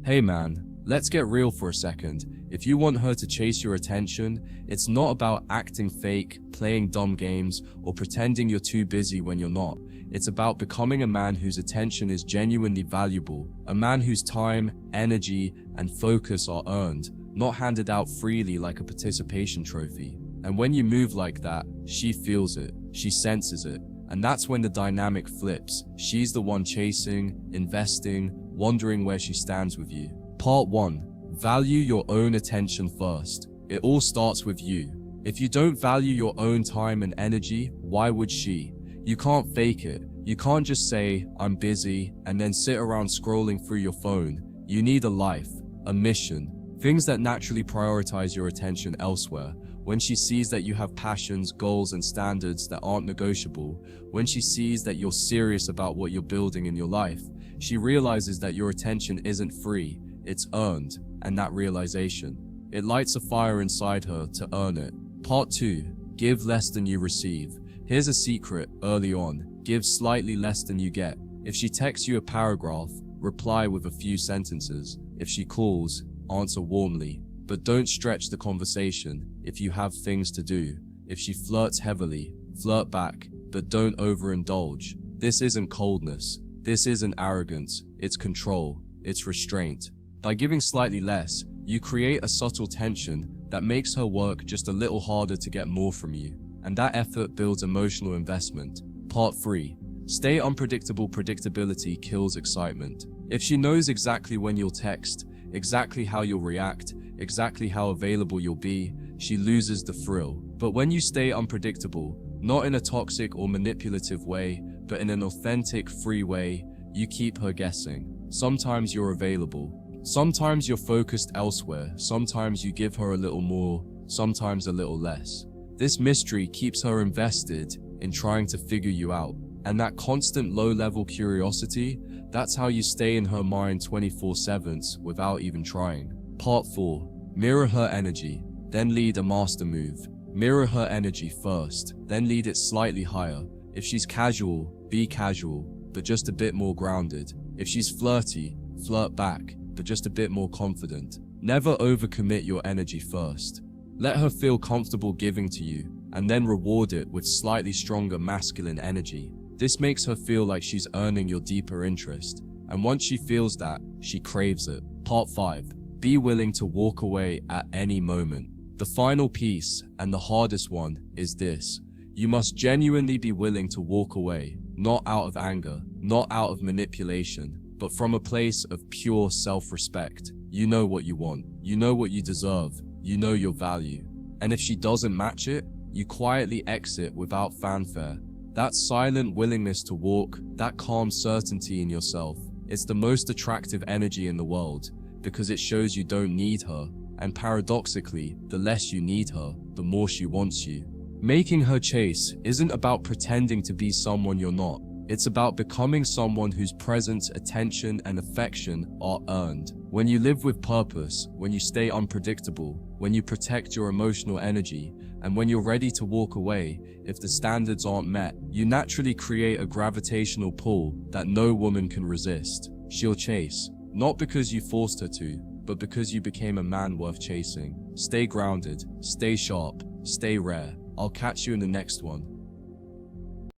Hey man, let's get real for a second. If you want her to chase your attention, it's not about acting fake, playing dumb games, or pretending you're too busy when you're not. It's about becoming a man whose attention is genuinely valuable, a man whose time, energy, and focus are earned, not handed out freely like a participation trophy. And when you move like that, she feels it, she senses it, and that's when the dynamic flips. She's the one chasing, investing, wondering where she stands with you. Part 1. Value your own attention first. It all starts with you. If you don't value your own time and energy, why would she? You can't fake it. You can't just say, I'm busy, and then sit around scrolling through your phone. You need a life, a mission, things that naturally prioritize your attention elsewhere. When she sees that you have passions, goals, and standards that aren't negotiable, when she sees that you're serious about what you're building in your life, she realizes that your attention isn't free, it's earned, and that realization, it lights a fire inside her to earn it. Part 2. Give less than you receive. Here's a secret early on. Give slightly less than you get. If she texts you a paragraph, reply with a few sentences. If she calls, answer warmly. But don't stretch the conversation if you have things to do. If she flirts heavily, flirt back, but don't overindulge. This isn't coldness. This isn't arrogance. It's control. It's restraint. By giving slightly less, you create a subtle tension that makes her work just a little harder to get more from you. And that effort builds emotional investment. Part 3. Stay unpredictable. Predictability kills excitement. If she knows exactly when you'll text, exactly how you'll react, exactly how available you'll be, she loses the thrill. But when you stay unpredictable, not in a toxic or manipulative way, but in an authentic, free way, you keep her guessing. Sometimes you're available. Sometimes you're focused elsewhere. Sometimes you give her a little more, sometimes a little less. This mystery keeps her invested in trying to figure you out. And that constant low-level curiosity, that's how you stay in her mind 24/7 without even trying. Part 4. Mirror her energy, then lead a master move. Mirror her energy first, then lead it slightly higher. If she's casual, be casual, but just a bit more grounded. If she's flirty, flirt back, but just a bit more confident. Never overcommit your energy first. Let her feel comfortable giving to you, and then reward it with slightly stronger masculine energy. This makes her feel like she's earning your deeper interest. And once she feels that, she craves it. Part 5. Be willing to walk away at any moment. The final piece, and the hardest one, is this. You must genuinely be willing to walk away, not out of anger, not out of manipulation, but from a place of pure self-respect. You know what you want, you know what you deserve, you know your value. And if she doesn't match it, you quietly exit without fanfare. That silent willingness to walk, that calm certainty in yourself, it's the most attractive energy in the world, because it shows you don't need her. And paradoxically, the less you need her, the more she wants you. Making her chase isn't about pretending to be someone you're not. It's about becoming someone whose presence, attention, and affection are earned. When you live with purpose, when you stay unpredictable, when you protect your emotional energy, and when you're ready to walk away if the standards aren't met, you naturally create a gravitational pull that no woman can resist. She'll chase, not because you forced her to, but because you became a man worth chasing. Stay grounded, stay sharp, stay rare. I'll catch you in the next one.